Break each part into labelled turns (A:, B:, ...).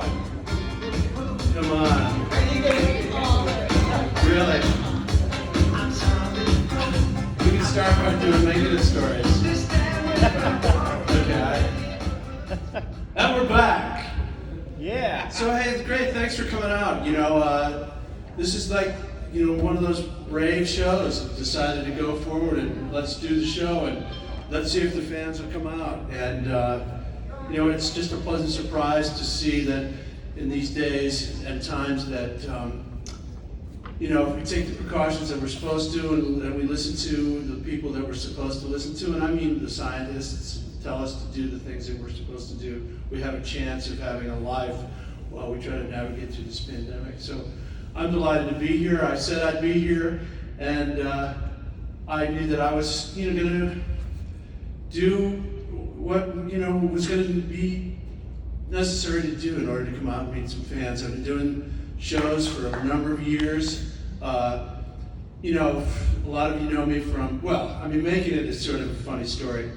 A: Come on. Really? We can start by doing negative stories. Okay. And we're back.
B: Yeah.
A: So hey, it's great. Thanks for coming out. This is like, one of those brave shows that decided to go forward and let's do the show and let's see if the fans will come out. And it's just a pleasant surprise to see that in these days and times that if we take the precautions that we're supposed to and we listen to the people that we're supposed to listen to, and I mean the scientists tell us to do the things that we're supposed to do, we have a chance of having a life while we try to navigate through this pandemic. So I'm delighted to be here. I said I'd be here, and I knew that I was going to do what was going to be necessary to do in order to come out and meet some fans. I've been doing shows for a number of years. A lot of you know me from, making it is sort of a funny story.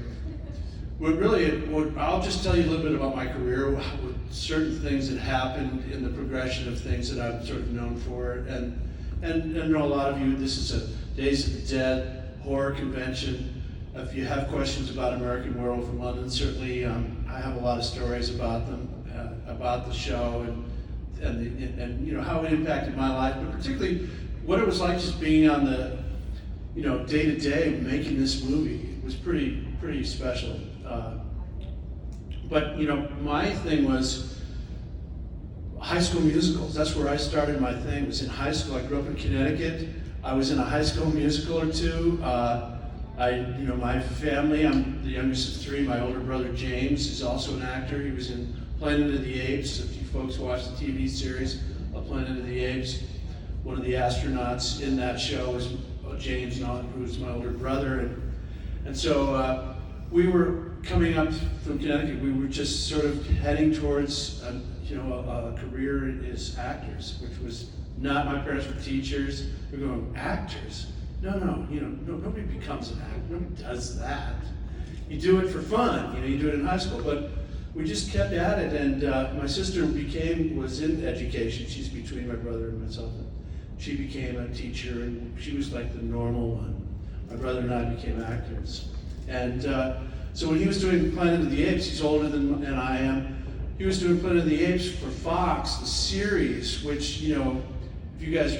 A: I'll just tell you a little bit about my career, with certain things that happened in the progression of things that I'm sort of known for. And I know a lot of you, this is a Days of the Dead horror convention. If you have questions about American Werewolf in London, certainly I have a lot of stories about them, about the show and how it impacted my life, but particularly what it was like just being on the day to day making this movie. It was pretty special. But my thing was high school musicals. That's where I started my thing. It was in high school. I grew up in Connecticut. I was in a high school musical or two. My family, I'm the youngest of three. My older brother James is also an actor. He was in Planet of the Apes. If you folks watch the TV series of Planet of the Apes, one of the astronauts in that show was James Naughton, who was my older brother. And so we were coming up from Connecticut. We were just sort of heading towards a career as actors, which was not, my parents were teachers. We're going, actors? No, nobody becomes an actor. Nobody does that. You do it for fun. You do it in high school. But we just kept at it, and my sister was in education. She's between my brother and myself. She became a teacher, and she was like the normal one. My brother and I became actors. And so when he was doing Planet of the Apes, he's older than I am. He was doing Planet of the Apes for Fox, the series, which, are you guys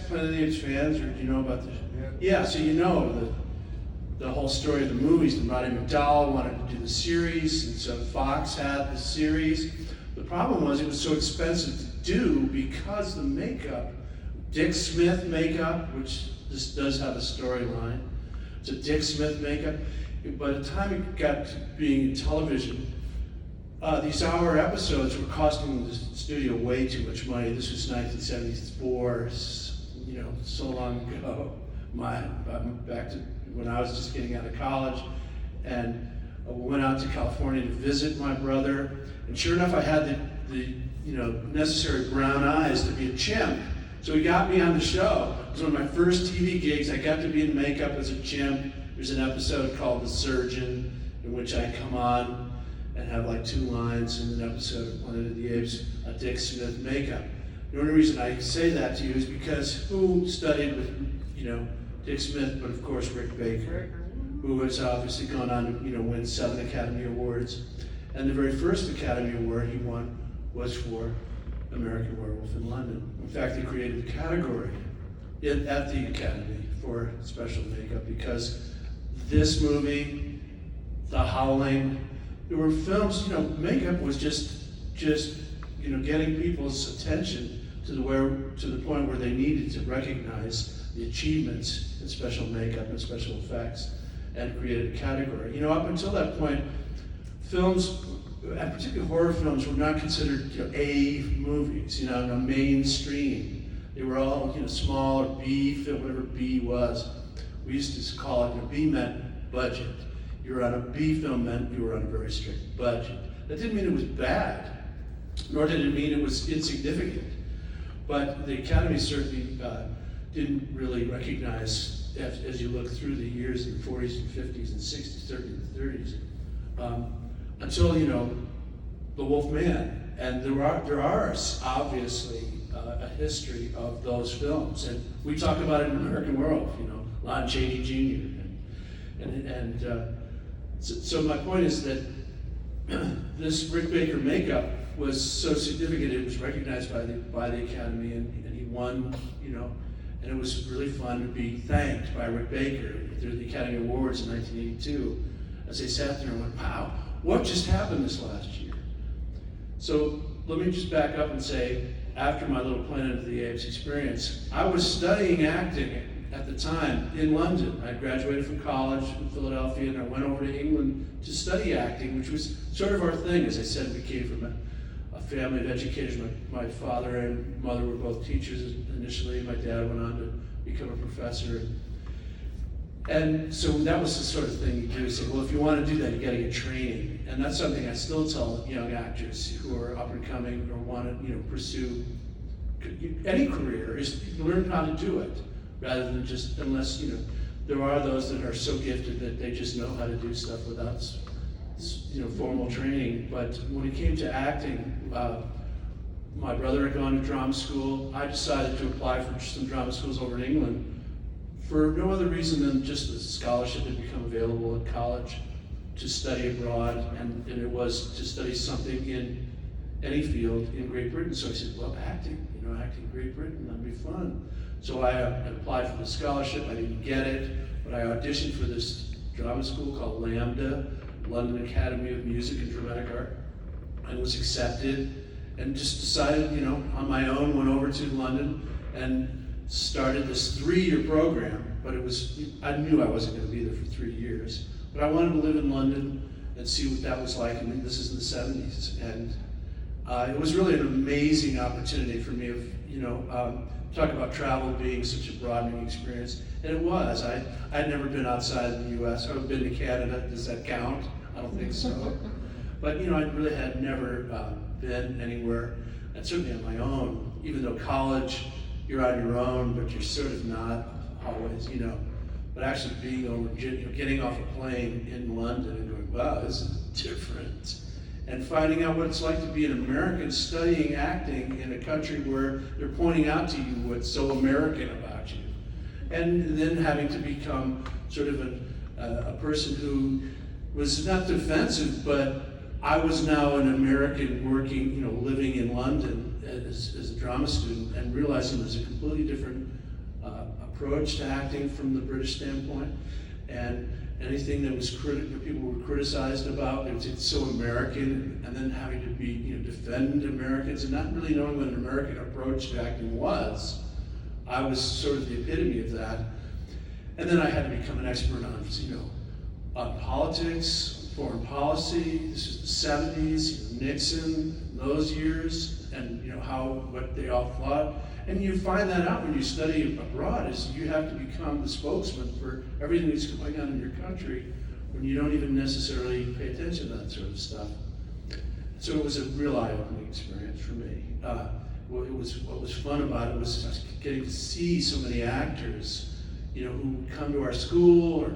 A: Planet of the Apes fans, or do you know about this? Yeah, so the whole story of the movies. And Roddy McDowell wanted to do the series, and so Fox had the series. The problem was it was so expensive to do because the makeup, Dick Smith makeup, which this does have a storyline. It's a Dick Smith makeup. By the time it got to being television, these hour episodes were costing the studio way too much money. This was 1974, so long ago. Back to when I was just getting out of college, and we went out to California to visit my brother. And sure enough, I had the necessary brown eyes to be a chimp. So he got me on the show. It was one of my first TV gigs. I got to be in makeup as a chimp. There's an episode called The Surgeon, in which I come on and have like 2 lines in an episode of Planet of the Apes, a Dick Smith makeup. The only reason I say that to you is because who studied with, Dick Smith, but of course Rick Baker, who has obviously gone on to, win 7 Academy Awards. And the very first Academy Award he won was for American Werewolf in London. In fact, they created a category at the Academy for special makeup because this movie, The Howling, there were films, makeup was just getting people's attention to the point where they needed to recognize the achievements in special makeup and special effects, and created a category. Up until that point, films, and particularly horror films, were not considered A movies, mainstream. They were all small or B film, whatever B was. We used to call it, B meant budget. You were on a B film meant you were on a very strict budget. That didn't mean it was bad, nor did it mean it was insignificant. But the Academy certainly didn't really recognize, as you look through the years in the 40s and 50s and 60s, 30s and 30s, until, The Wolf Man. And there are obviously a history of those films, and we talk about it in American World, Lon Chaney Jr. So my point is that this Rick Baker makeup was so significant. It was recognized by the Academy, and he won, and it was really fun to be thanked by Rick Baker through the Academy Awards in 1982, as they sat there and went, wow, what just happened this last year? So let me just back up and say, after my little Planet of the Apes experience, I was studying acting at the time in London. I graduated from college in Philadelphia, and I went over to England to study acting, which was sort of our thing. As I said, we came from a family of educators. My father and mother were both teachers initially. My dad went on to become a professor. And so that was the sort of thing you do. You say, well, if you want to do that, you got to get training. And that's something I still tell young actors who are up and coming or want to, pursue any career, is learn how to do it, rather than just, unless, there are those that are so gifted that they just know how to do stuff without, formal training. But when it came to acting, my brother had gone to drama school. I decided to apply for some drama schools over in England, for no other reason than just the scholarship had become available at college to study abroad, and it was to study something in any field in Great Britain. So I said, well, acting in Great Britain, that'd be fun. So I applied for the scholarship. I didn't get it, but I auditioned for this drama school called Lambda, London Academy of Music and Dramatic Art, and was accepted, and just decided, on my own, went over to London and started this 3-year program. But I knew I wasn't going to be there for 3 years, but I wanted to live in London and see what that was like. And this is in the 70s, and it was really an amazing opportunity for me. Talk about travel being such a broadening experience, and it was. I'd never been outside of the U.S. I've been to Canada. Does that count? I don't think so. But I really had never been anywhere, and certainly on my own. Even though college, you're on your own, but you're sort of not always, But actually being over, getting off a plane in London and going, wow, this is different. And finding out what it's like to be an American studying acting in a country where they're pointing out to you what's so American about you. And then having to become sort of a person who was not defensive, but I was now an American working, living in London as a drama student, and realizing there's a completely different approach to acting from the British standpoint. And anything that was people were criticized about, it's so American, and then having to be, defend Americans, and not really knowing what an American approach to acting was. I was sort of the epitome of that. And then I had to become an expert on politics, foreign policy. This is the 70s, Nixon, those years, and what they all thought. And you find that out when you study abroad, is you have to become the spokesman for everything that's going on in your country when you don't even necessarily pay attention to that sort of stuff. So it was a real eye-opening experience for me. What was fun about it was just getting to see so many actors, who would come to our school, or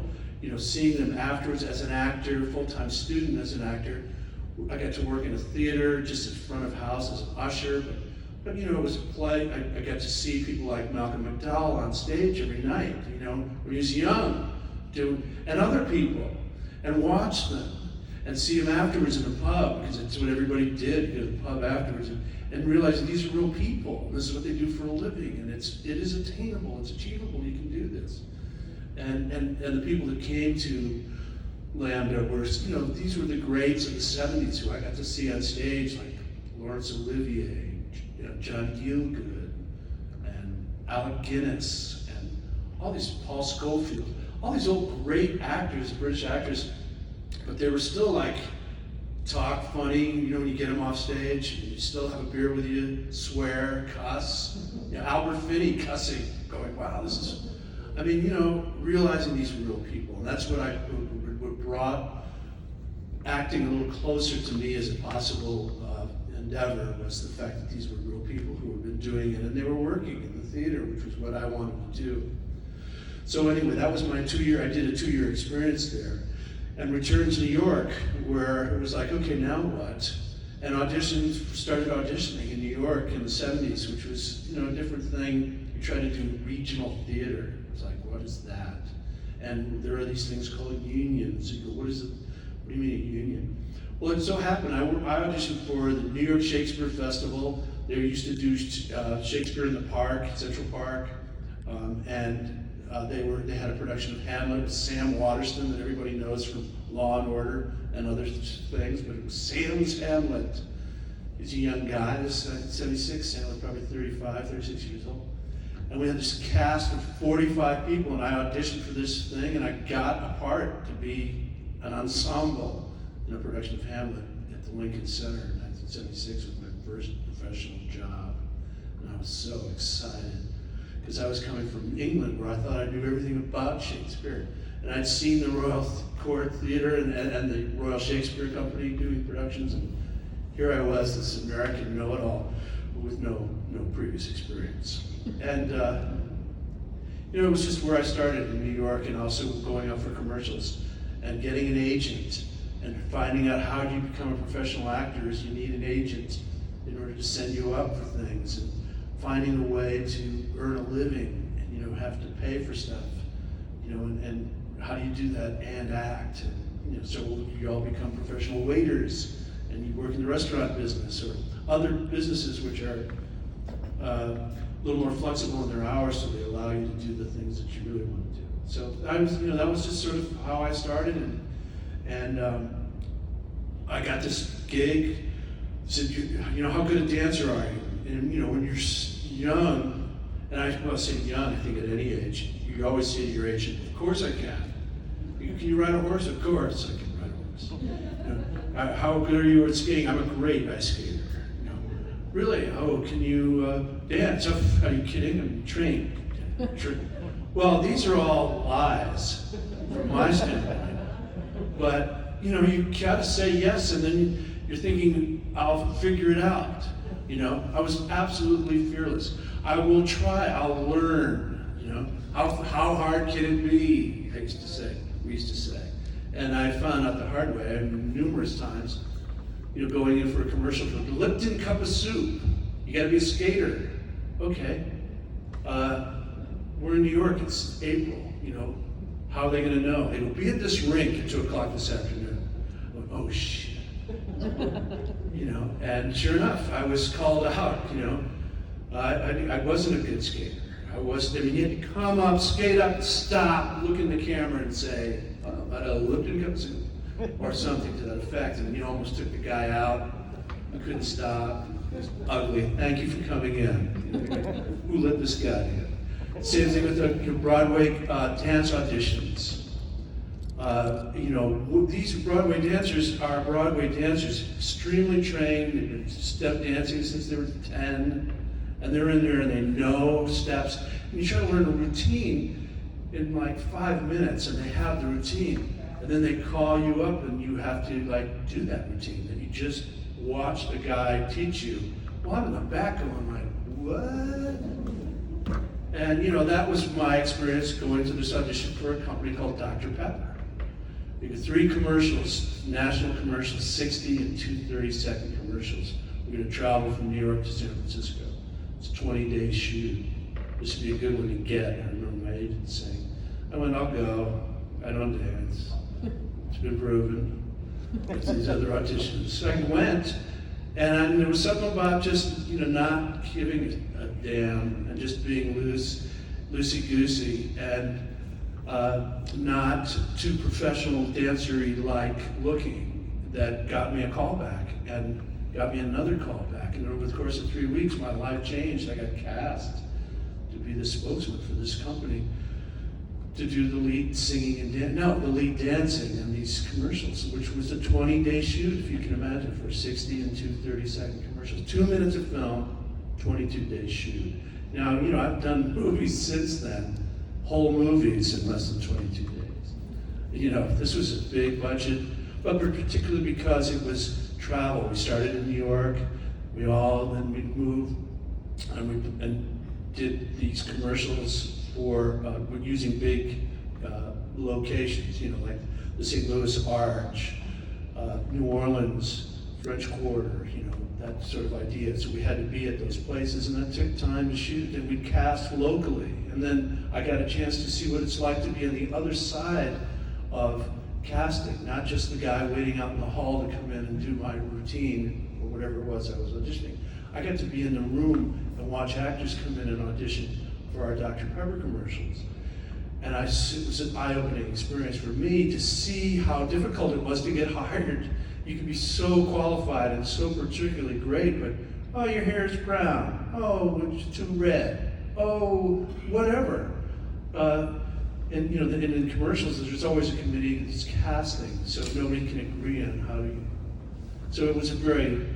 A: seeing them afterwards as an actor, full-time student as an actor. I got to work in a theater just in front of house as an usher, but it was a play. I got to see people like Malcolm McDowell on stage every night, when he was young, and other people, and watch them, and see them afterwards in the pub, because it's what everybody did, go to the pub afterwards, and realize that these are real people, and this is what they do for a living, and it is attainable, it's achievable, you can do this. And the people that came to Lambda were, these were the greats of the 70s who I got to see on stage, like Laurence Olivier, John Gielgud, and Alec Guinness, and all these, Paul Schofield, all these old great actors, British actors, but they were still like, talk funny, when you get them off stage, and you still have a beer with you, swear, cuss. Albert Finney cussing, going, wow, this is, realizing these were real people. And that's what brought acting a little closer to me as a possible endeavor, was the fact that these were real people who had been doing it, and they were working in the theater, which was what I wanted to do. So anyway, that was my I did a 2-year experience there, and returned to New York, where it was like, okay, now what? and started auditioning in New York in the 70s, which was, a different thing. You try to do regional theater. It's like, what is that? And there are these things called unions. You go, what do you mean a union? Well, it so happened, I auditioned for the New York Shakespeare Festival. They used to do Shakespeare in the Park, Central Park, and they had a production of Hamlet with Sam Waterston that everybody knows from Law and Order and other things, but it was Sam's Hamlet. He's a young guy, he was 76, Sam was probably 35, 36 years old. And we had this cast of 45 people, and I auditioned for this thing, and I got a part to be an ensemble in a production of Hamlet at the Lincoln Center in 1976 with my first professional job. And I was so excited, because I was coming from England where I thought I knew everything about Shakespeare. And I'd seen the Royal Court Theatre and the Royal Shakespeare Company doing productions, and here I was, this American know-it-all with no previous experience. And it was just where I started in New York, and also going out for commercials and getting an agent and finding out how do you become a professional actor is you need an agent in order to send you up for things, and finding a way to earn a living and have to pay for stuff, and how do you do that and act, and so you all become professional waiters and you work in the restaurant business or other businesses which are a little more flexible in their hours, so they allow you to do the things that you really want to do. So that was just sort of how I started, and I got this gig. Said, how good a dancer are you? And when you're young, and I say young, I think at any age, you always say to your agent, "Of course I can." Can you ride a horse? Of course I can ride a horse. How good are you at skating? I'm a great ice skater. Really? Oh, can you dance? Oh, are you kidding? I'm trained. Well, these are all lies from my standpoint. But you gotta say yes, and then you're thinking, I'll figure it out. I was absolutely fearless. I will try. I'll learn. How hard can it be? We used to say, and I found out the hard way. Numerous times. Going in for a commercial for the Lipton cup of soup. You gotta be a skater. Okay. We're in New York, it's April, how are they gonna know? They will be at this rink at 2 o'clock this afternoon. Oh shit. And sure enough, I was called out, I wasn't a good skater. You had to come up, skate up, stop, look in the camera and say, about a Lipton cup of soup. Or something to that effect, and almost took the guy out. I couldn't stop. It was ugly. Thank you for coming in. Who let this guy in? Same thing with the Broadway dance auditions. These Broadway dancers are Broadway dancers, extremely trained. They've been step dancing since they were 10, and they're in there and they know steps. And you try to learn a routine in like 5 minutes, and they have the routine. And then they call you up and you have to do that routine that you just watched the guy teach you. Well, I'm in the back going what? And that was my experience going to this audition for a company called Dr. Pepper. We did 3 commercials, national commercials, 60 and 2 30-second commercials. We're going to travel from New York to San Francisco. It's a 20-day shoot. This would be a good one to get. I remember my agent saying, I went, I'll go. I don't dance. It's been proven. It's these other auditions. So I went, and there was something about just not giving a damn and just being loosey-goosey and not too professional dancery like looking that got me a call back and got me another call back. And over the course of 3 weeks, my life changed. I got cast to be the spokesman for this company, to do the lead singing and the lead dancing in these commercials, which was a 20-day shoot, if you can imagine, for 60 and 2 30-second commercials. 2 minutes of film, 22-day shoot. Now, I've done movies since then, whole movies in less than 22 days. This was a big budget, but particularly because it was travel. We started in New York, then we moved, and did these commercials for using big locations, like the St. Louis Arch, New Orleans, French Quarter, that sort of idea. So we had to be at those places, and that took time to shoot, and we'd cast locally. And then I got a chance to see what it's like to be on the other side of casting, not just the guy waiting out in the hall to come in and do my routine, or whatever it was I was auditioning. I got to be in the room and watch actors come in and audition for our Dr. Pepper commercials. And it was an eye-opening experience for me to see how difficult it was to get hired. You could be so qualified and so particularly great, but, oh, your hair is brown. Oh, it's too red. Oh, whatever. And in commercials, there's always a committee that's casting, so nobody can agree on how to. So it was a very,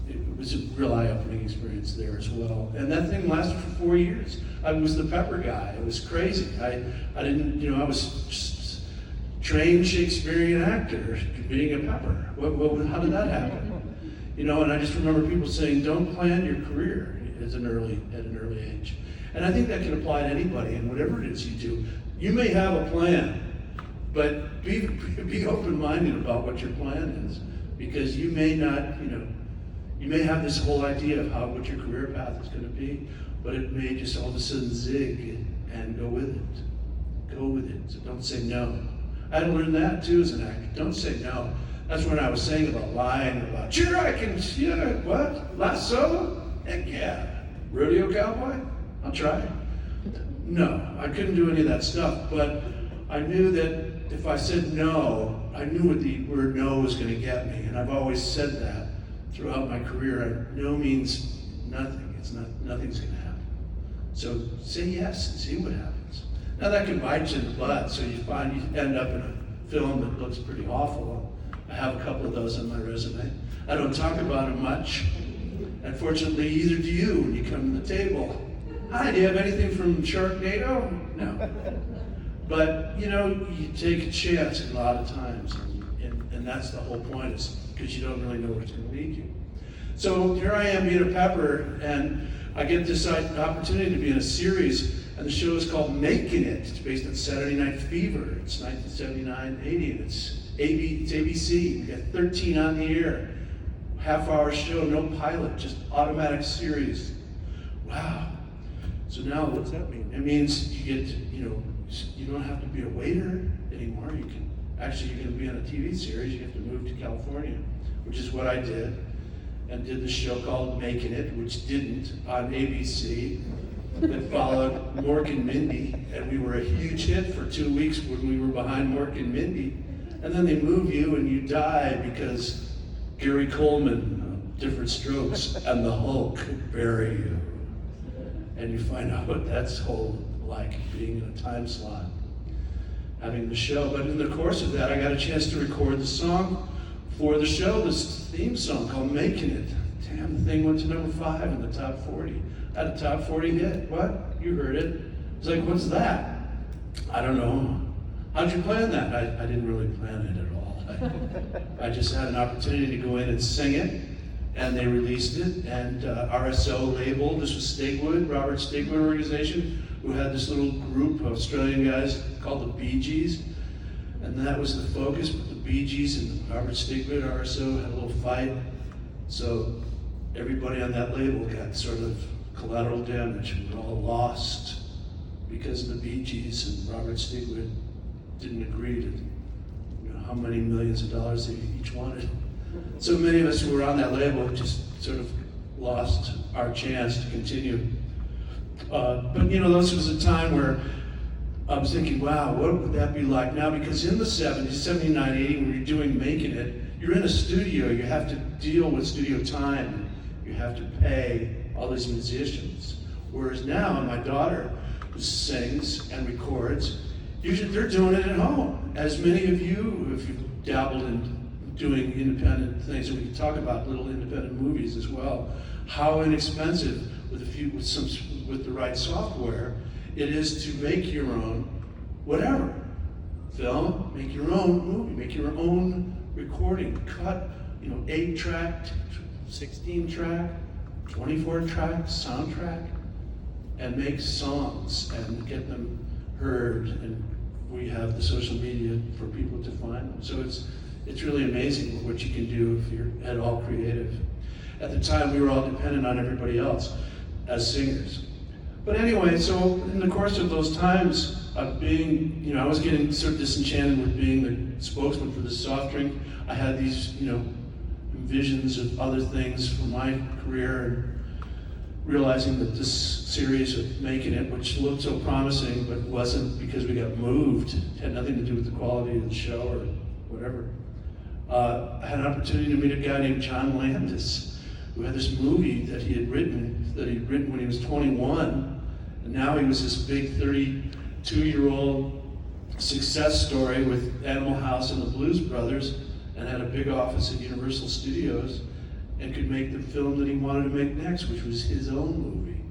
A: it was a real eye-opening experience there as well. And that thing lasted for 4 years. I was the Pepper guy. It was crazy. I didn't, I was just trained Shakespearean actor being a Pepper. How did that happen? And I just remember people saying, don't plan your career at an early age. And I think that can apply to anybody, and whatever it is you do. You may have a plan, but be open-minded about what your plan is, because you may not, you may have this whole idea of what your career path is going to be, but it may just all of a sudden zig and go with it. Go with it. So don't say no. I had to learn that too as an actor. Don't say no. That's when I was saying about lying, about, sure, I can, what? Last solo? Heck yeah. Rodeo cowboy? I'll try. No, I couldn't do any of that stuff, but I knew that if I said no, I knew what the word no was going to get me, and I've always said that throughout my career. No means nothing. Nothing's going to happen. So say yes and see what happens. Now that can bite you in the butt, so you end up in a film that looks pretty awful. I have a couple of those on my resume. I don't talk about them much. Unfortunately, either do you when you come to the table. Hi, do you have anything from Sharknado? No. But, you take a chance a lot of times, and that's the whole point, is because you don't really know where it's going to lead you. So here I am being a Pepper, and I get this opportunity to be in a series, and the show is called Making It. It's based on Saturday Night Fever. It's 1979-80, and it's ABC. We got 13 on the air. Half-hour show, no pilot, just automatic series. Wow. So now what's that mean? It means you get, you don't have to be a waiter anymore. You're going to be on a TV series. You have to move to California, which is what I did, and did the show called Making It, which didn't, on ABC. It followed Mork and Mindy, and we were a huge hit for 2 weeks when we were behind Mork and Mindy. And then they move you and you die because Gary Coleman, Different Strokes, and the Hulk bury you. And you find out what that's like, being in a time slot, having the show. But in the course of that, I got a chance to record the song for the show, this theme song called Making It. Damn, the thing went to number 5 in the top 40. I had a top 40 hit. What? You heard it. It's like, what's that? I don't know. How'd you plan that? I didn't really plan it at all. I just had an opportunity to go in and sing it, and they released it, and RSO label, this was Stigwood, Robert Stigwood organization, who had this little group of Australian guys called the Bee Gees, and that was the focus. But the Bee Gees and Robert Stigwood, RSO, had a little fight, so everybody on that label got sort of collateral damage. We were all lost because the Bee Gees and Robert Stigwood didn't agree to how many millions of dollars they each wanted. So many of us who were on that label just sort of lost our chance to continue. But this was a time where I was thinking, wow, what would that be like now? Because in the 70s, 79, 80, when you're doing Making It, you're in a studio, you have to deal with studio time, you have to pay all these musicians. Whereas now, my daughter who sings and records, usually they're doing it at home. As many of you, if you've dabbled in doing independent things, and we can talk about little independent movies as well, how inexpensive with the right software it is to make your own whatever. Film, make your own movie, make your own recording, cut, 8-track, 16-track, 24-track soundtrack, and make songs and get them heard, and we have the social media for people to find them. So it's really amazing what you can do if you're at all creative. At the time, we were all dependent on everybody else as singers. But anyway, so in the course of those times of being, I was getting sort of disenchanted with being the spokesman for the soft drink. I had these, visions of other things for my career, and realizing that this series of making it, which looked so promising, but wasn't because we got moved, it had nothing to do with the quality of the show or whatever. I had an opportunity to meet a guy named John Landis, who had this movie that he had written when he was 21, and now he was this big 32-year-old success story with Animal House and the Blues Brothers, and had a big office at Universal Studios, and could make the film that he wanted to make next, which was his own movie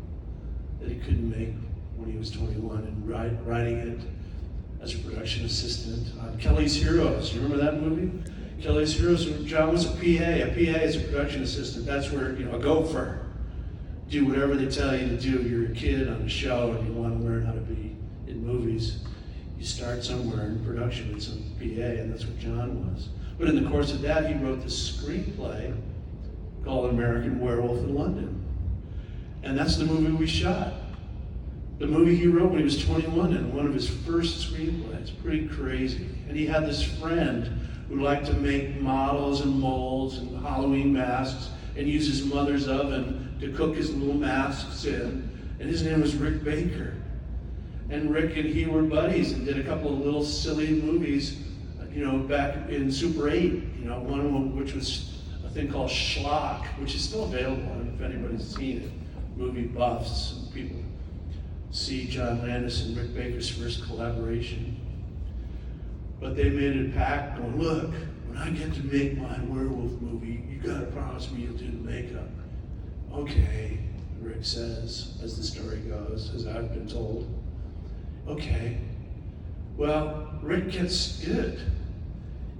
A: that he couldn't make when he was 21, and writing it as a production assistant on Kelly's Heroes. You remember that movie? Kelly's Heroes, John was a PA. A PA is a production assistant. That's where, a gopher. Do whatever they tell you to do. You're a kid on a show and you want to learn how to be in movies. You start somewhere in production as a PA, and that's what John was. But in the course of that, he wrote this screenplay called American Werewolf in London. And that's the movie we shot. The movie he wrote when he was 21, and one of his first screenplays. Pretty crazy. And he had this friend who liked to make models and molds and Halloween masks and use his mother's oven to cook his little masks in. And his name was Rick Baker. And Rick and he were buddies and did a couple of little silly movies, back in Super 8, one of them which was a thing called Schlock, which is still available. I don't know if anybody's seen it. Movie buffs and people see John Landis and Rick Baker's first collaboration. But they made a pact going, look, when I get to make my werewolf movie, you gotta promise me you'll do the makeup. Okay, Rick says, as the story goes, as I've been told. Okay. Well, Rick gets good.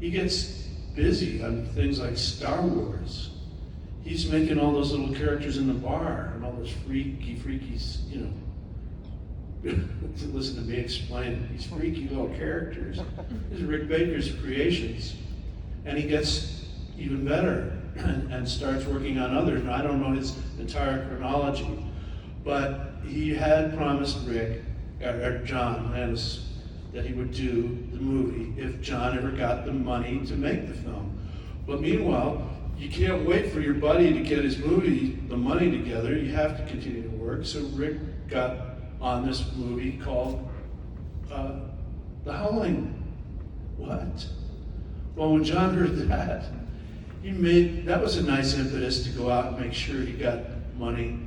A: He gets busy on things like Star Wars. He's making all those little characters in the bar and all those freaky, listen to me explain these freaky little characters. These are Rick Baker's creations. And he gets even better and starts working on others. Now, I don't know his entire chronology, but he had promised John Landis, that he would do the movie if John ever got the money to make the film. But meanwhile, you can't wait for your buddy to get his movie, the money together. You have to continue to work. So Rick got on this movie called The Howling. What? Well, when John heard that, that was a nice impetus to go out and make sure he got money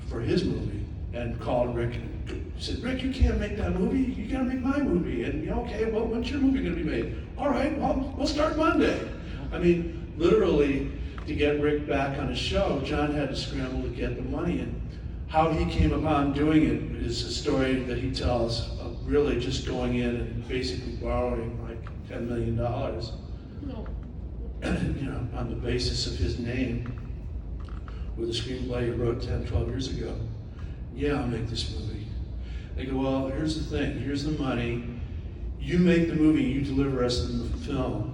A: for his movie, and called Rick and said, Rick, you can't make that movie, you gotta make my movie. And okay, well, when's your movie gonna be made? All right, well, we'll start Monday. I mean, literally, to get Rick back on his show, John had to scramble to get the money. And how he came upon doing it is a story that he tells of really just going in and basically borrowing like $10 million, on the basis of his name, with a screenplay he wrote 10, 12 years ago. Yeah, I'll make this movie. They go, well, here's the thing, here's the money. You make the movie, you deliver us the film.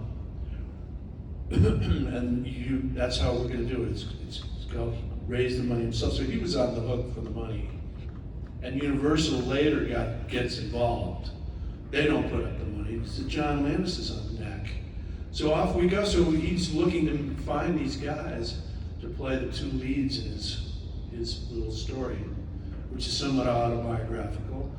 A: And that's how we're gonna do it. It's go raise the money himself. So he was on the hook for the money. And Universal later gets involved. They don't put up the money. So John Landis is on the neck. So off we go. So he's looking to find these guys to play the two leads in his little story, which is somewhat autobiographical.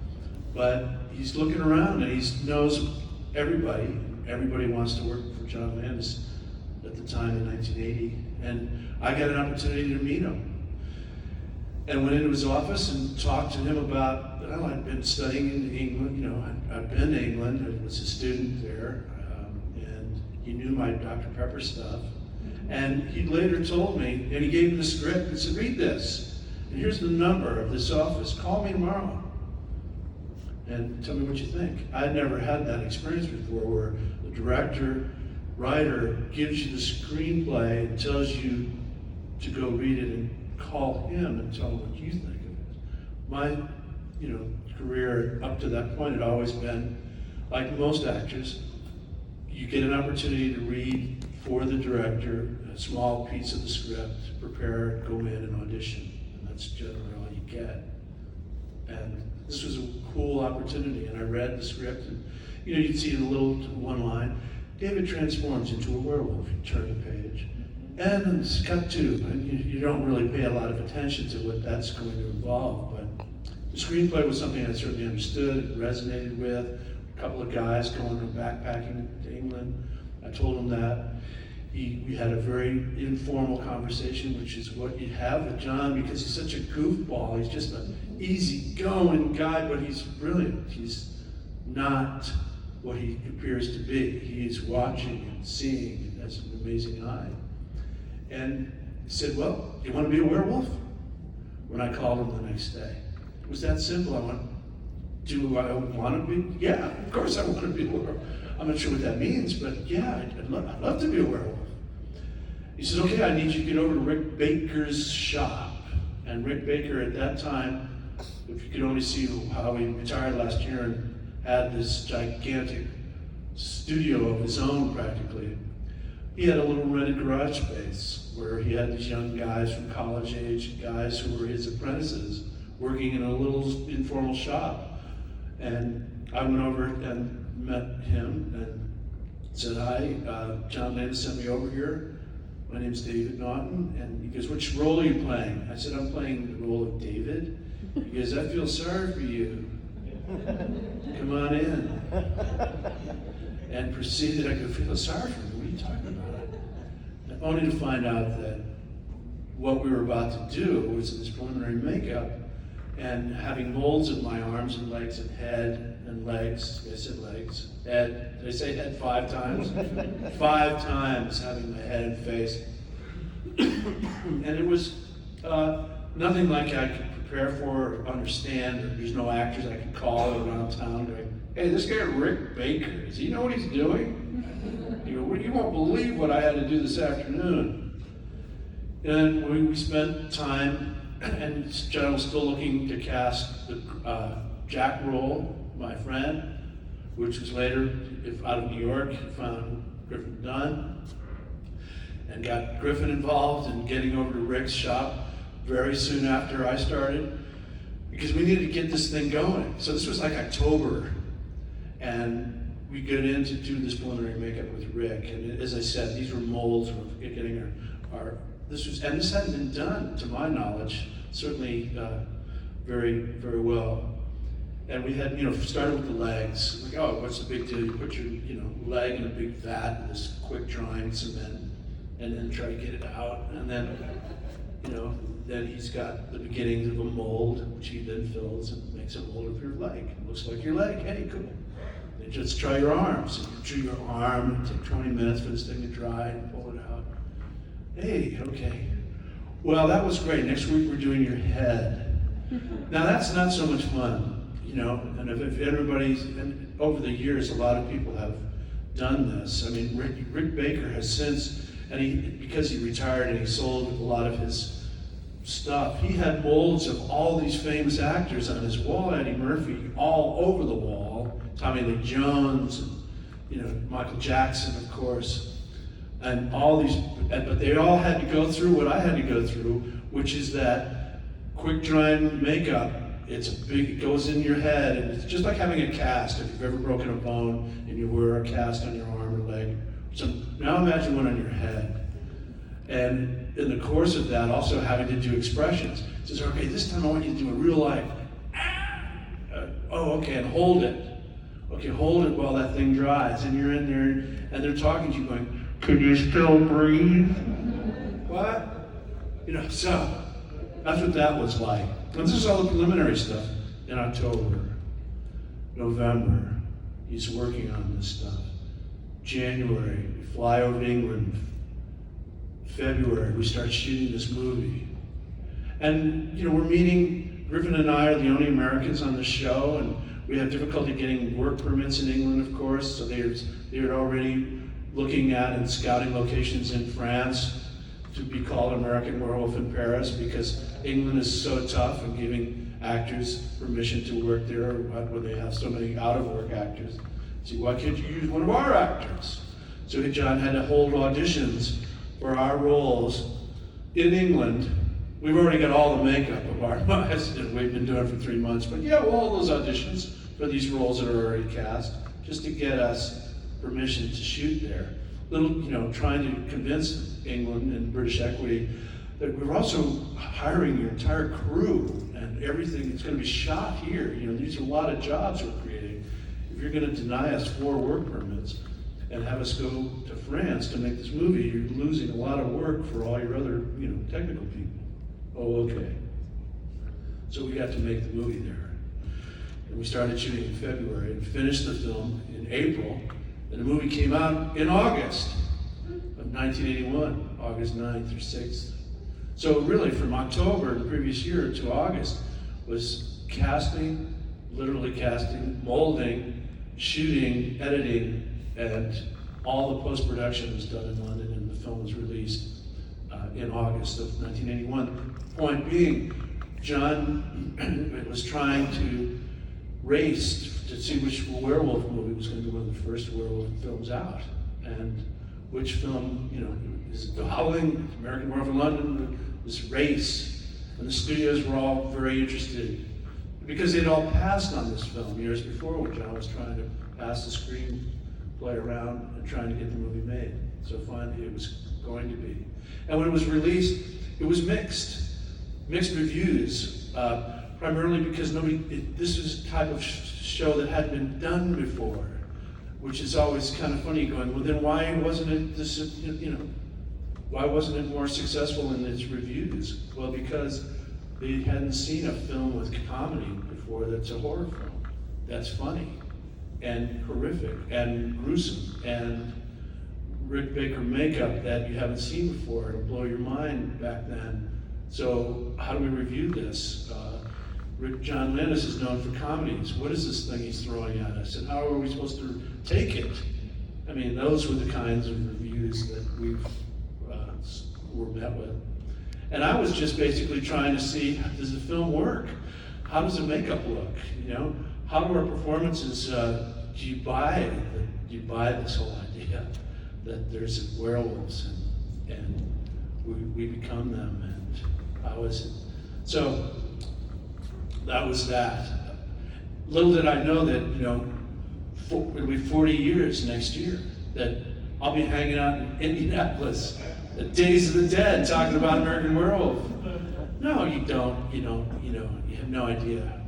A: But he's looking around and he knows everybody. Everybody wants to work for John Landis at the time in 1980. And I got an opportunity to meet him. And went into his office and talked to him about, I'd been studying in England, I'd been to England, I was a student there, and he knew my Dr. Pepper stuff. And he later told me, and he gave me the script and said, read this. And here's the number of this office. Call me tomorrow and tell me what you think. I'd never had that experience before, where the director, writer gives you the screenplay and tells you to go read it and call him and tell him what you think of it. My, career up to that point had always been, like most actors, you get an opportunity to read for the director a small piece of the script, prepare, go in and audition, and that's generally all you get. And this was a cool opportunity, and I read the script, and you'd see in a little one line, David transforms into a werewolf. You turn the page, and it's cut to, and you don't really pay a lot of attention to what that's going to involve, but the screenplay was something I certainly understood and resonated with. A couple of guys going backpacking to England. I told him that. We had a very informal conversation, which is what you have with John, because he's such a goofball. He's just an easygoing guy, but he's brilliant. He's not what he appears to be. He's watching and seeing and has an amazing eye. And he said, well, do you want to be a werewolf? When I called him the next day. It was that simple. Do I want to be? Yeah, of course I want to be a werewolf. I'm not sure what that means, but yeah, I'd love to be a werewolf. He says, okay, I need you to get over to Rick Baker's shop. And Rick Baker at that time, if you could only see how he retired last year and had this gigantic studio of his own practically, he had a little rented garage space where he had these young guys from college age, guys who were his apprentices, working in a little informal shop. And I went over and met him and said, hi, John Landis sent me over here. My name's David Naughton. And he goes, which role are you playing? I said, I'm playing the role of David. He goes, I feel sorry for you. Come on in. And proceeded, I could feel sorry for me. What are you talking about? Only to find out that what we were about to do was this preliminary makeup and having molds of my arms and legs and head and legs. I said legs. Head. Did I say head 5 times? 5 times having my head and face. And it was nothing like I could prepare for or understand. There's no actors I could call around town going, hey, this guy Rick Baker, does he know what he's doing? You won't believe what I had to do this afternoon. And we spent time, and John was still looking to cast the Jack role, my friend, which was later, out of New York, found Griffin Dunn, and got Griffin involved in getting over to Rick's shop very soon after I started, because we needed to get this thing going. So this was like October, and we get in to do this preliminary makeup with Rick, and as I said, these were molds of getting this hadn't been done, to my knowledge, certainly very, very well. And we had, started with the legs. Like, oh, what's the big deal? You put your, leg in a big vat with this quick drying cement, and then try to get it out. And then, then he's got the beginnings of a mold, which he then fills and makes a mold of your leg. It looks like your leg. Hey, cool. And just try your arms. You drew your arm. It take 20 minutes for this thing to dry and pull it out. Hey, okay. Well, that was great. Next week we're doing your head. Now that's not so much fun. And if everybody's, and over the years, a lot of people have done this. I mean, Rick Baker has since, and because he retired and he sold a lot of his stuff, he had molds of all these famous actors on his wall. Eddie Murphy all over the wall, Tommy Lee Jones, and, Michael Jackson, of course, and all these, but they all had to go through what I had to go through, which is that quick drying makeup. It goes in your head, and it's just like having a cast. If you've ever broken a bone and you wear a cast on your arm or leg. So now imagine one on your head. And in the course of that, also having to do expressions. It says, okay, this time I want you to do a real life. Okay, and hold it. Okay, hold it while that thing dries. And you're in there, and they're talking to you going, can you still breathe? What? So that's what that was like. And this is all the preliminary stuff in October, November, he's working on this stuff. January, we fly over to England. February, we start shooting this movie. And, we're meeting, Griffin and I are the only Americans on the show, and we have difficulty getting work permits in England, of course, so they're already looking at and scouting locations in France to be called American Werewolf in Paris, because England is so tough in giving actors permission to work there when they have so many out-of-work actors. See, why can't you use one of our actors? So John had to hold auditions for our roles in England. We've already got all the makeup of our lives that we've been doing for 3 months, but yeah, well, all those auditions for these roles that are already cast, just to get us permission to shoot there. Trying to convince England and British Equity that we're also hiring your entire crew and everything that's going to be shot here. These are a lot of jobs we're creating. If you're going to deny us 4 work permits and have us go to France to make this movie, you're losing a lot of work for all your other, technical people. Oh, okay. So we got to make the movie there. And we started shooting in February and finished the film in April. And the movie came out in August of 1981, August 9th or 6th. So really from October the previous year to August was casting, literally casting, molding, shooting, editing, and all the post-production was done in London, and the film was released in August of 1981. Point being, John was trying to race to see which werewolf movie was going to be one of the first werewolf films out, and which film, is it The Howling, American Werewolf in London, this race, and the studios were all very interested because they'd all passed on this film years before when John was trying to pass the screenplay around and trying to get the movie made. So finally it was going to be. And when it was released, it was mixed reviews, primarily because this was a type of show that hadn't been done before, which is always kind of funny going, well then why wasn't it why wasn't it more successful in its reviews? Well, because they hadn't seen a film with comedy before that's a horror film. That's funny and horrific and gruesome and Rick Baker makeup that you haven't seen before. It'll blow your mind back then. So how do we review this? John Landis is known for comedies. What is this thing he's throwing at us, and how are we supposed to take it? I mean, those were the kinds of reviews that we were met with. And I was just basically trying to see, does the film work? How does the makeup look? How do our performances? Do you buy this whole idea that there's werewolves and we become them, and how is it? So that was that. Little did I know that, it'll be 40 years next year that I'll be hanging out in Indianapolis, the Days of the Dead, talking about American Werewolf. No, you don't. You have no idea.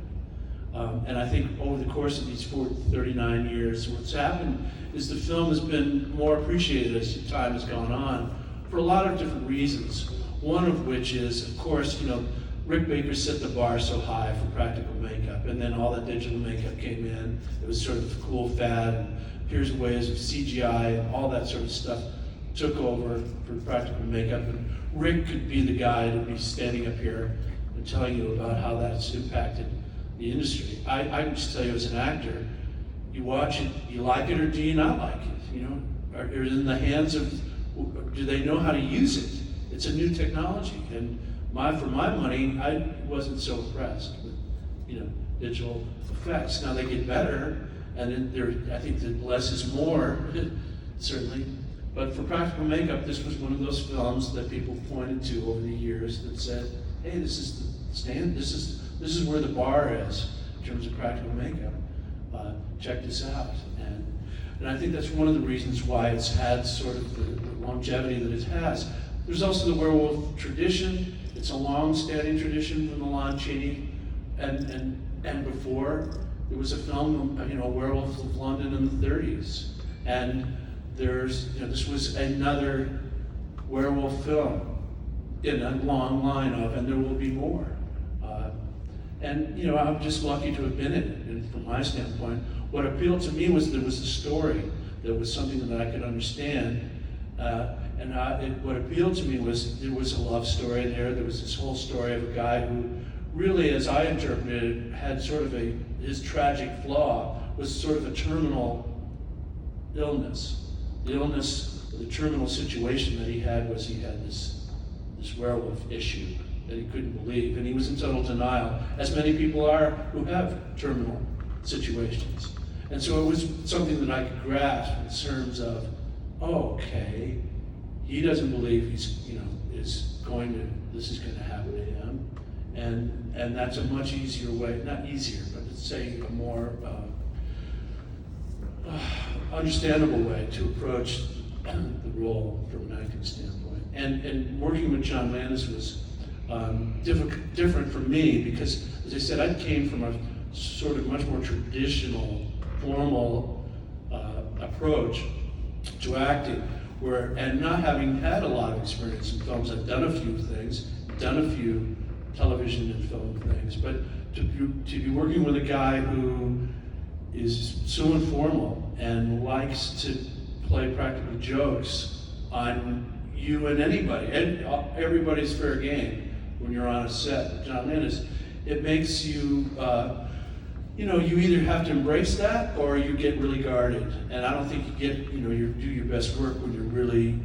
A: And I think over the course of these 39 years, what's happened is the film has been more appreciated as time has gone on for a lot of different reasons. One of which is, of course, Rick Baker set the bar so high for practical makeup, and then all the digital makeup came in. It was sort of a cool fad, and here's ways of CGI and all that sort of stuff took over for practical makeup. And Rick could be the guy to be standing up here and telling you about how that's impacted the industry. I can just tell you as an actor, you watch it, you like it or do you not like it? Are it in the hands of, do they know how to use it? It's a new technology, and for my money, I wasn't so impressed with, digital effects. Now they get better, and I think that less is more, certainly. But for practical makeup, this was one of those films that people pointed to over the years that said, "Hey, this is the stand. This is where the bar is in terms of practical makeup. Check this out." And I think that's one of the reasons why it's had sort of the longevity that it has. There's also the werewolf tradition. It's a long-standing tradition from the Lon Chaney and before. There was a film, Werewolf of London in the 30s, and this was another werewolf film in a long line of, and there will be more. I'm just lucky to have been in it. And from my standpoint, what appealed to me was there was a story. There was something that I could understand. What appealed to me was there was a love story there. There was this whole story of a guy who really, as I interpreted it, had sort of his tragic flaw was sort of a terminal illness. The terminal situation that he had was he had this werewolf issue that he couldn't believe, and he was in total denial, as many people are who have terminal situations. And so it was something that I could grasp in terms of okay, he doesn't believe he's, this is going to happen to him, and that's a much easier way, not easier, but let's say a more understandable way to approach the role from an acting standpoint. And working with John Landis was different for me because, as I said, I came from a sort of much more traditional, formal approach to acting, and not having had a lot of experience in films. I've done a few things, done a few television and film things, but to be working with a guy who is so informal and likes to play practical jokes on you and anybody, and everybody's fair game when you're on a set with John Landis, it makes you, you either have to embrace that or you get really guarded. And I don't think you get, you do your best work when you're really,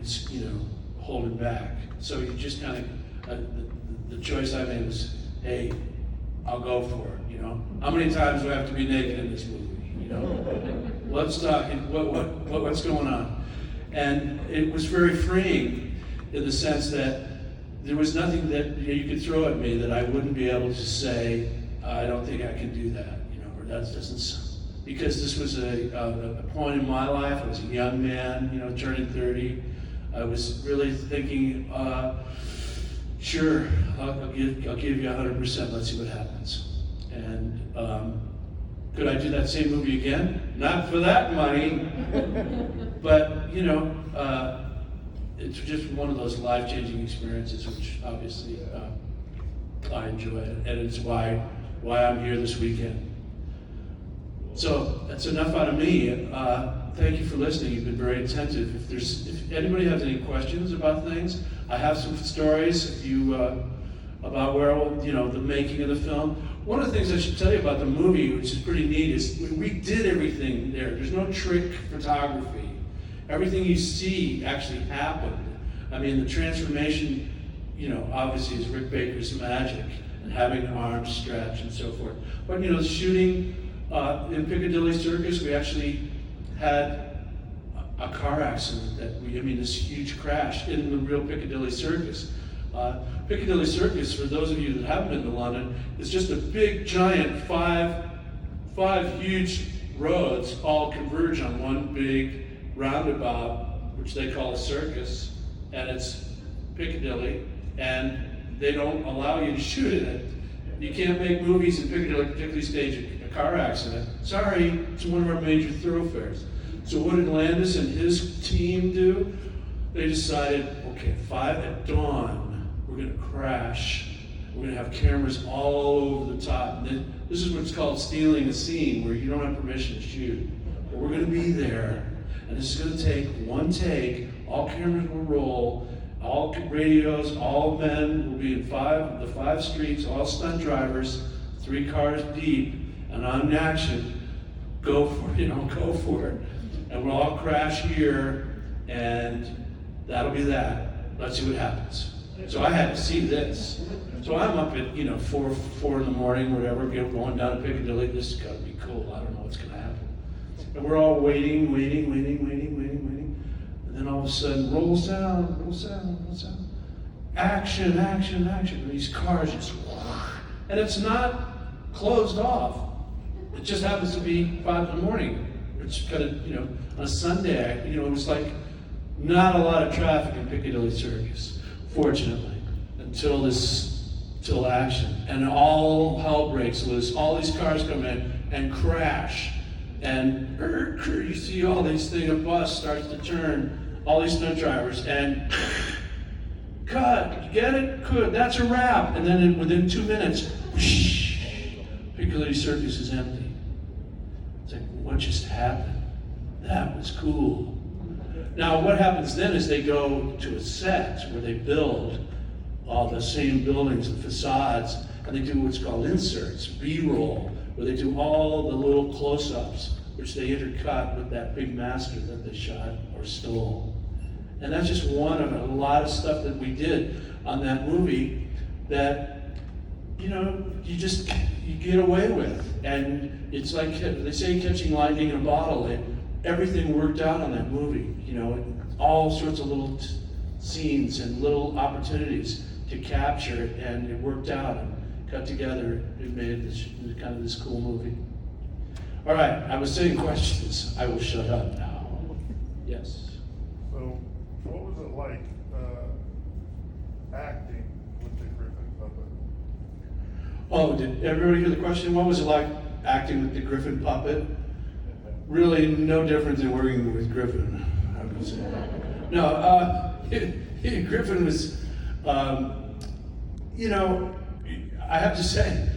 A: holding back. So you just kind of, the choice I made was, hey, I'll go for it, How many times do I have to be naked in this movie, Let's talk, what's going on? And it was very freeing in the sense that there was nothing that you could throw at me that I wouldn't be able to say, I don't think I can do that, or that doesn't, because this was a point in my life. I was a young man, turning 30. I was really thinking, sure, I'll give you 100%, let's see what happens. And could I do that same movie again? Not for that money, but it's just one of those life-changing experiences, which obviously I enjoy, and it's why I'm here this weekend. So that's enough out of me. Thank you for listening. You've been very attentive. If anybody has any questions about things, I have some stories about where the making of the film. One of the things I should tell you about the movie, which is pretty neat, is we did everything there. There's no trick photography. Everything you see actually happened. I mean, the transformation, obviously is Rick Baker's magic and having arms stretch and so forth. But the shooting in Piccadilly Circus, we actually had a car accident this huge crash in the real Piccadilly Circus. Piccadilly Circus, for those of you that haven't been to London, is just a big, giant, five huge roads all converge on one big roundabout, which they call a circus, and it's Piccadilly, and they don't allow you to shoot in it. You can't make movies in Piccadilly, particularly stage a car accident. Sorry, it's one of our major thoroughfares. So what did Landis and his team do? They decided, okay, 5 at dawn, we're gonna crash. We're gonna have cameras all over the top. And then, this is what's called stealing a scene, where you don't have permission to shoot. But we're gonna be there, and this is gonna take one take, all cameras will roll, all radios, all men will be in the 5 streets, all stunt drivers, 3 cars deep, and on action, go for it. And we'll all crash here, and that'll be that. Let's see what happens. So I had to see this. So I'm up at 4 in the morning, whatever, going down to Piccadilly. This is gonna be cool. I don't know what's gonna happen. And we're all waiting. And then all of a sudden, roll sound. Action. And these cars just, and it's not closed off. It just happens to be 5 in the morning. It's kind of, on a Sunday, it was like not a lot of traffic in Piccadilly Circus, fortunately, until action. And all hell breaks loose. All these cars come in and crash. And you see all these things, a bus starts to turn, all these stunt drivers, and cut, you get it? Good, that's a wrap. And then within 2 minutes, whoosh, Piccadilly Circus is empty. It's like, what just happened? That was cool. Now, what happens then is they go to a set where they build all the same buildings and facades, and they do what's called inserts, B-roll, where they do all the little close-ups, which they intercut with that big master that they shot or stole. And that's just one of a lot of stuff that we did on that movie that, you get away with. And it's like, they say catching lightning in a bottle. Everything worked out on that movie. all sorts of little scenes and little opportunities to capture it, and it worked out and cut together. It made this kind of this cool movie. All right, I was saying questions. I will shut up now. Yes.
B: So, what was it like acting with the Griffin puppet?
A: Oh, did everybody hear the question? What was it like acting with the Griffin puppet? Really no different than working with Griffin, I would say. No, Griffin was, you know, I have to say,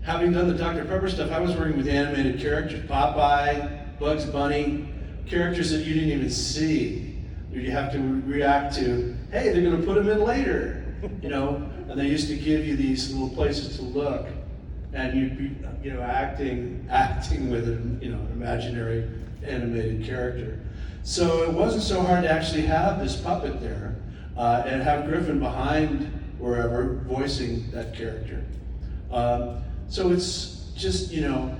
A: having done the Dr. Pepper stuff, I was working with animated characters, Popeye, Bugs Bunny, characters that you didn't even see. You have to react to, hey, they're gonna put them in later, you know? And they used to give you these little places to look, and you'd be, you know, acting with an, you know, imaginary animated character. So it wasn't so hard to actually have this puppet there, and have Griffin behind wherever voicing that character. So it's just, you know,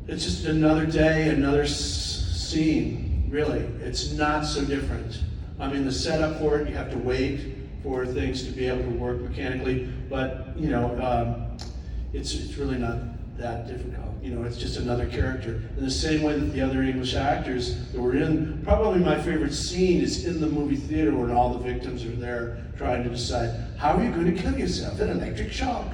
A: it's just another day, another scene, really. It's not so different. I mean, the setup for it, you have to wait for things to be able to work mechanically, but, you know, it's really not that difficult. You know, it's just another character. In the same way that the other English actors that were in, probably my favorite scene is in the movie theater when all the victims are there trying to decide, how are you going to kill yourself? An electric shock.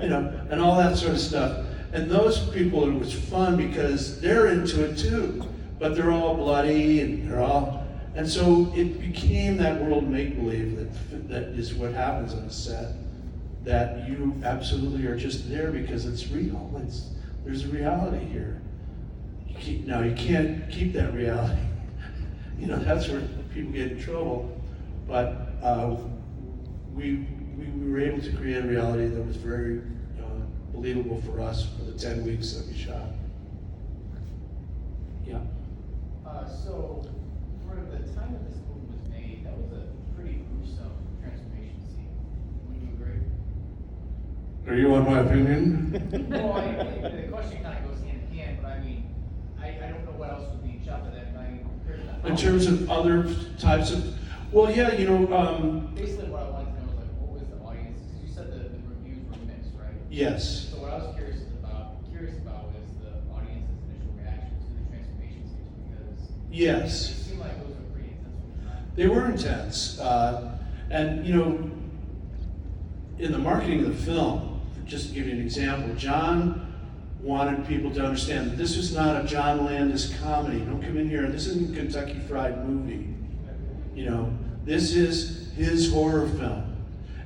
A: You know, and all that sort of stuff. And those people, it was fun because they're into it too, but they're all bloody and they're all, and so it became that world make-believe that is what happens on a set. That you absolutely are just there because it's real. There's a reality here. You can't keep that reality. You know, that's where people get in trouble. But we were able to create a reality that was very believable for us for the 10 weeks that we shot. Yeah.
C: So, for the time that this movie was made, that was a pretty gruesome transformation scene. Would you agree?
A: Are you on my opinion?
C: Well, the question kind of goes hand in hand, but I mean, I don't know what else was being shot by that. But I mean, compared to
A: In terms of other types of, well, yeah, you know.
C: Basically, what I wanted to know was like, what was the audience? Because you said the reviews were mixed, right?
A: Yes.
C: So what I was curious about was the audience's initial reaction to the transformation scenes, because
A: Yes.
C: it seemed like those were pretty intense at the time.
A: They were intense. And, you know, in the marketing of the film, just to give you an example, John wanted people to understand that this was not a John Landis comedy. Don't come in here, this isn't a Kentucky Fried Movie. You know, this is his horror film.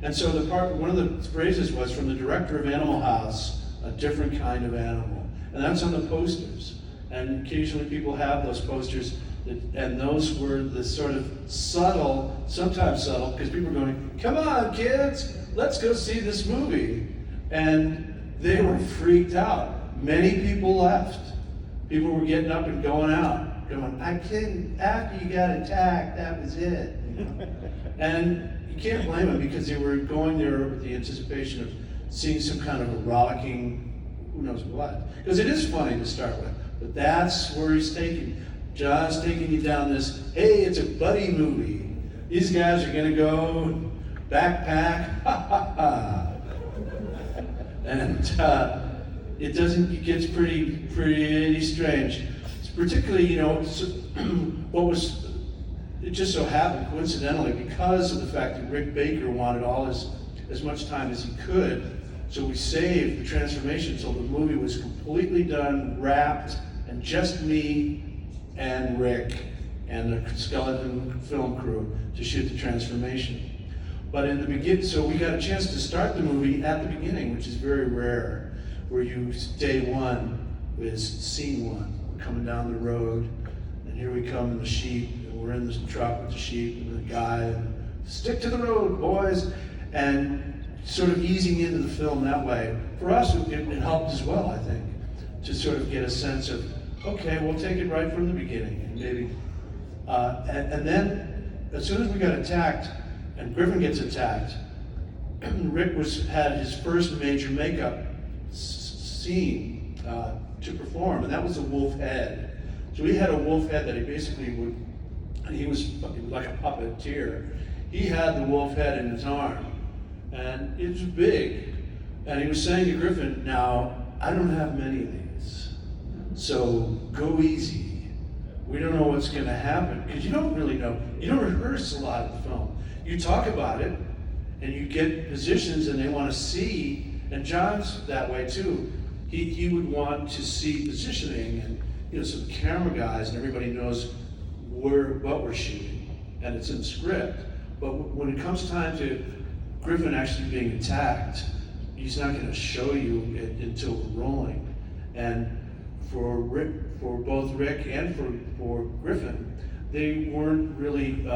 A: And so one of the phrases was from the director of Animal House, a different kind of animal. And that's on the posters. And occasionally people have those posters, and those were the sort of subtle, sometimes subtle, because people were going, come on kids, let's go see this movie. And they were freaked out. Many people left. People were getting up and going out, going, I couldn't, after you got attacked, that was it. You know? And you can't blame them because they were going there with the anticipation of seeing some kind of a rollicking, who knows what. Because it is funny to start with, but that's where he's taking. John's taking you down this, hey, it's a buddy movie. These guys are gonna go backpack, ha ha ha. And it gets pretty strange. It's particularly, you know, it just so happened, coincidentally, because of the fact that Rick Baker wanted as much time as he could, so we saved the transformation until the movie was completely done, wrapped, and just me and Rick and the skeleton film crew to shoot the transformation. But in the beginning, so we got a chance to start the movie at the beginning, which is very rare, where day one is scene one. We're coming down the road, and here we come in the sheep, and we're in the truck with the sheep and the guy, and stick to the road, boys, and sort of easing into the film that way. For us, it helped as well, I think, to sort of get a sense of, okay, we'll take it right from the beginning, and maybe, and then as soon as we got attacked, and Griffin gets attacked, Rick had his first major makeup scene to perform, and that was a wolf head. So he had a wolf head that he basically would and he was like a puppeteer. He had the wolf head in his arm, and it was big. And he was saying to Griffin, now, I don't have many of these, so go easy. We don't know what's gonna happen, because you don't really know. You don't rehearse a lot of the film. You talk about it, and you get positions, and they wanna see, and John's that way too. He would want to see positioning, and so the camera guys and everybody knows what we're shooting, and it's in the script. But when it comes time to Griffin actually being attacked, he's not going to show you it until we're rolling. And for both Rick and for Griffin, they weren't really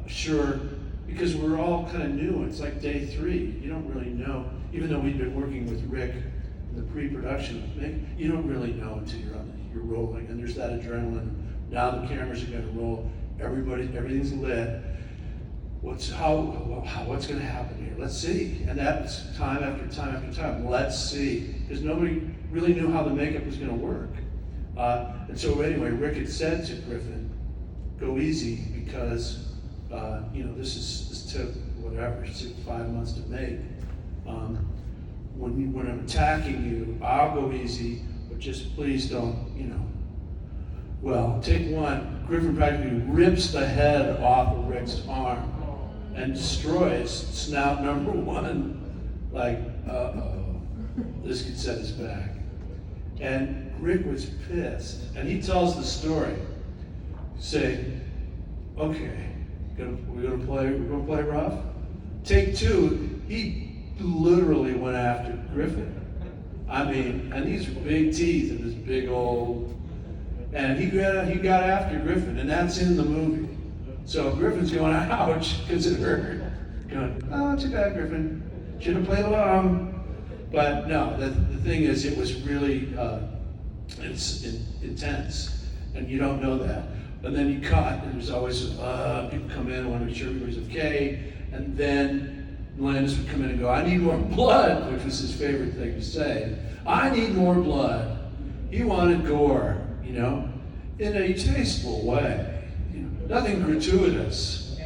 A: sure, because we're all kind of new. It's like day 3. You don't really know, even though we've been working with Rick in the pre-production thing, you don't really know until you're rolling, and there's that adrenaline. Now the cameras are going to roll. Everything's lit. What's going to happen here? Let's see. And that's time after time after time. Let's see, because nobody really knew how the makeup was going to work. And so anyway, Rick had said to Griffin, "Go easy, because this took whatever 5 months to make. When I'm attacking you, I'll go easy, but just please don't, Well, take one. Griffin practically rips the head off of Rick's arm and destroys snout number 1. Like, this could set us back. And Rick was pissed, and he tells the story. Saying, okay, we're gonna play rough. Take 2. He literally went after Griffin. I mean, and these are big teeth and this big old, and he got after Griffin, and that's in the movie. So Griffin's going, ouch, because it hurt. Going, oh, too bad, Griffin. Should have played along. But no, the thing is, it was really it's intense, and you don't know that. And then you cut, and there's always people come in and want to make sure everybody's okay, and then Landis would come in and go, I need more blood, which was his favorite thing to say. I need more blood. He wanted gore, in a tasteful way, nothing gratuitous.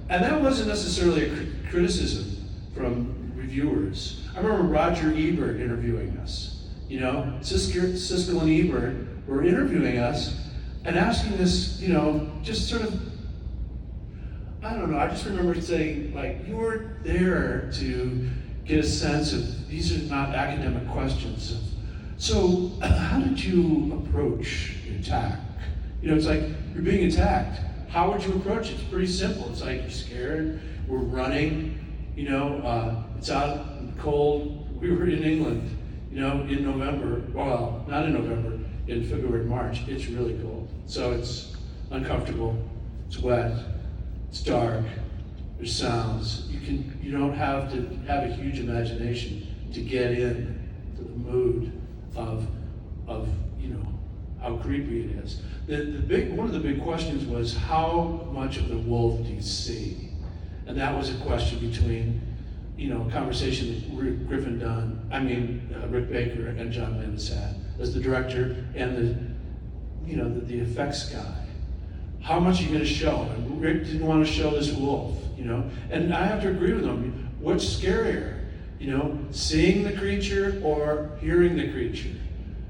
A: And that wasn't necessarily a criticism from reviewers. I remember Roger Ebert interviewing us. Siskel and Ebert were interviewing us and asking us, just sort of, I don't know, I just remember saying, like, you weren't there to get a sense of, these are not academic questions. So how did you approach the attack? It's like, you're being attacked. How would you approach it? It's pretty simple. It's like, you're scared, we're running, it's out in the cold. We were in England, in November, well, not in November, in February, March. It's really cold. So it's uncomfortable, it's wet, it's dark, there's sounds. You don't have to have a huge imagination to get in to the mood of how creepy it is. One of the big questions was, how much of the wolf do you see? And that was a question between, a conversation that Rick Baker and John Landis had as the director and the effects guy. How much are you going to show? And Rick didn't want to show this wolf, And I have to agree with him. What's scarier, seeing the creature or hearing the creature?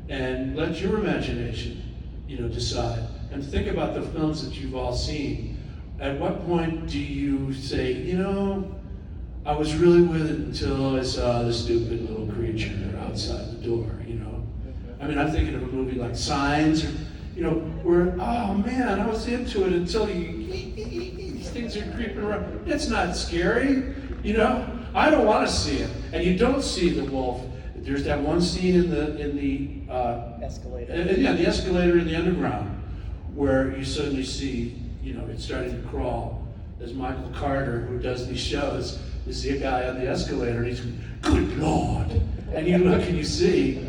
A: And let your imagination, decide. And think about the films that you've all seen. At what point do you say, I was really with it until I saw the stupid little creature outside the door, I'm thinking of a movie like Signs, or, where, oh man, I was into it until these things are creeping around. It's not scary, I don't want to see it. And you don't see the wolf. There's that one scene in the
D: escalator.
A: The escalator in the underground, where you suddenly see, it's starting to crawl. As Michael Carter, who does these shows, you see a guy on the escalator, and he's going, good Lord. And you look and you see,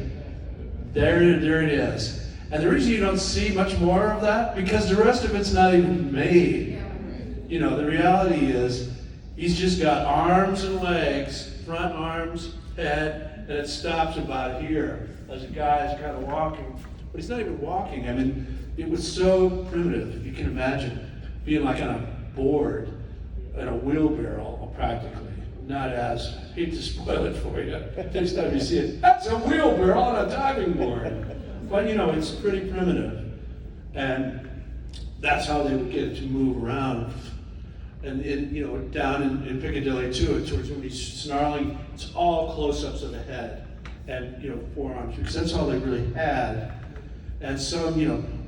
A: there it is. And the reason you don't see much more of that, because the rest of it's not even made. The reality is, he's just got arms and legs, front arms, head, and it stops about here as a guy is kind of walking. But he's not even walking. It was so primitive, if you can imagine. being like on a board in a wheelbarrow, practically. Not as, hate to spoil it for you, next time you see it, that's a wheelbarrow on a diving board. But it's pretty primitive. And that's how they would get it to move around. And down in Piccadilly too, towards when he's snarling, it's all close-ups of the head and forearms, because that's all they really had. And some,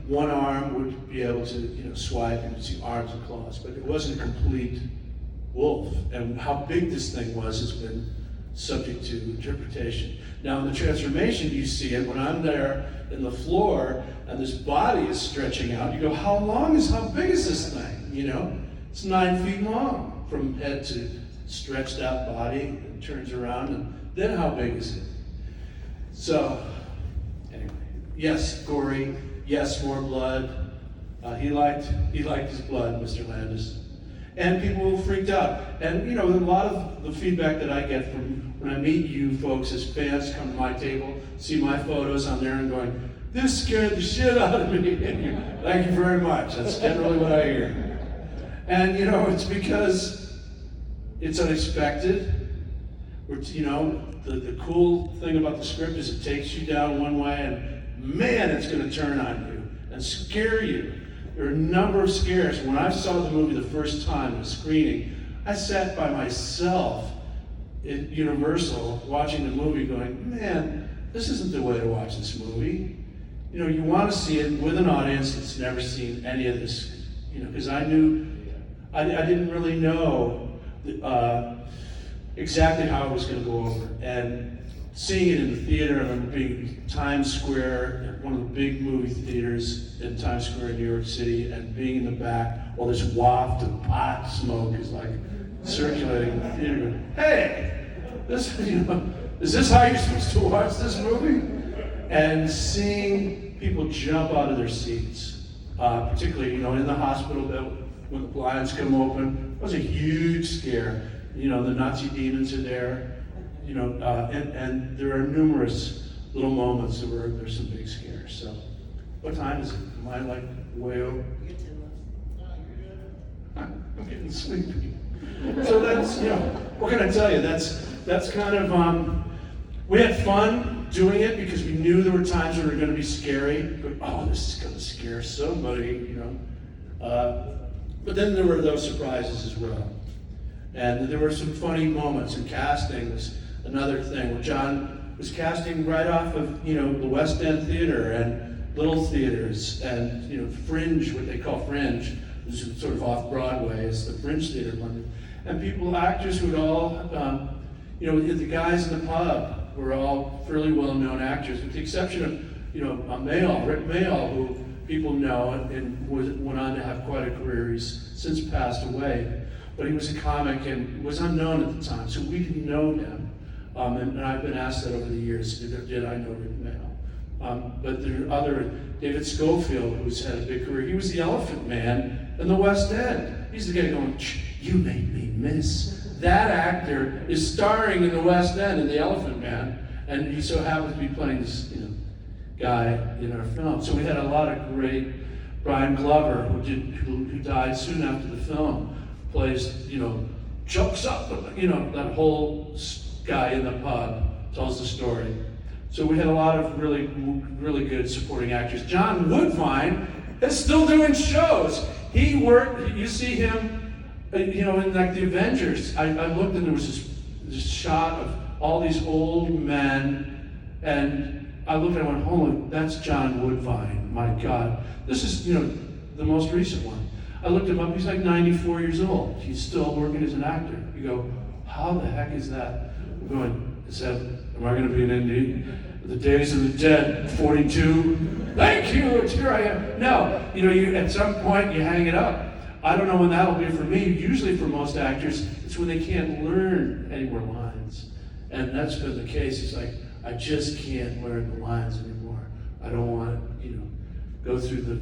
A: one arm would be able to, swipe and see arms and claws, but it wasn't a complete wolf. And how big this thing was has been subject to interpretation. Now in the transformation, you see it when I'm there in the floor and this body is stretching out. You go, how big is this thing? It's 9 feet long from head to stretched out body, and turns around, and then how big is it? So, anyway, yes, gory, yes, more blood. He liked his blood, Mr. Landis. And people freaked out. And a lot of the feedback that I get from when I meet you folks as fans, come to my table, see my photos on there and going, this scared the shit out of me. Thank you very much. That's generally what I hear. And it's because it's unexpected. The cool thing about the script is it takes you down one way, and man, it's going to turn on you and scare you. There are a number of scares. When I saw the movie the first time in a screening, I sat by myself at Universal watching the movie going, man, this isn't the way to watch this movie. You want to see it with an audience that's never seen any of this, because I knew, I didn't really know exactly how it was going to go over. And seeing it in the theater, I remember being in Times Square, one of the big movie theaters in Times Square in New York City, and being in the back while this waft of pot smoke is like circulating in the theater. Going, hey, is this how you're supposed to watch this movie? And seeing people jump out of their seats, particularly in the hospital bed when the blinds come open, it was a huge scare. The Nazi demons are there, and there are numerous little moments where there's some big scares. So, what time is it? Am I like way over? I'm getting sleepy. So that's, what can I tell you? That's kind of, we had fun doing it because we knew there were times when it were going to be scary. But, oh, this is going to scare somebody, But then there were those surprises as well. And there were some funny moments, and casting was another thing. Where John was casting right off of, the West End Theater and little theaters and, Fringe, what they call Fringe, which is sort of off Broadway, is the Fringe Theater in London. And actors who had all, the guys in the pub were all fairly well-known actors, with the exception of Rick Mayall, who people know and went on to have quite a career. He's since passed away. But he was a comic and was unknown at the time, so we didn't know him. And I've been asked that over the years, did I know Rick Mayall? But there are other, David Schofield, who's had a big career. He was the Elephant Man in the West End. He's the guy going, you made me miss. That actor is starring in the West End in the Elephant Man, and he so happens to be playing this, guy in our film. So we had a lot of great, Brian Glover, who died soon after the film, plays, chokes up, that whole guy in the pub, tells the story. So we had a lot of really, really good supporting actors. John Woodvine is still doing shows. He worked, you see him, in like the Avengers. I looked and there was this shot of all these old men, and I looked and I went, holy, that's John Woodvine, my God. This is, the most recent one. I looked him up, he's like 94 years old. He's still working as an actor. You go, how the heck is that? I'm going, am I going to be in Indy? The Days of the Dead, 42. Thank you, here I am. No, you at some point you hang it up. I don't know when that'll be for me. Usually for most actors, it's when they can't learn any more lines. And that's been the case. It's like, I just can't learn the lines anymore. I don't want to, go through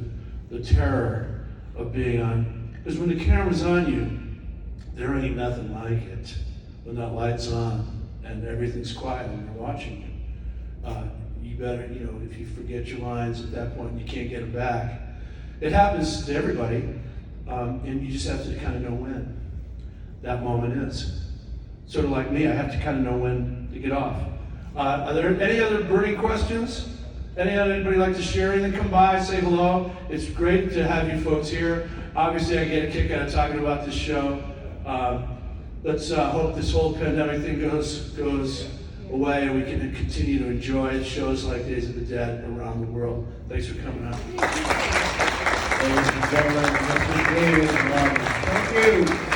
A: the terror of being on, because when the camera's on you, there ain't nothing like it. When that light's on and everything's quiet and they're watching you, you better, if you forget your lines at that point, you can't get them back. It happens to everybody. And you just have to kind of know when that moment is. Sort of like me, I have to kind of know when to get off. Are there any other burning questions? Anybody like to share anything? Come by, say hello. It's great to have you folks here. Obviously, I get a kick out of talking about this show. Let's hope this whole pandemic thing goes away and we can continue to enjoy shows like Days of the Dead around the world. Thanks for coming out.
D: Ladies and gentlemen, Mr. David Naughton. Thank you.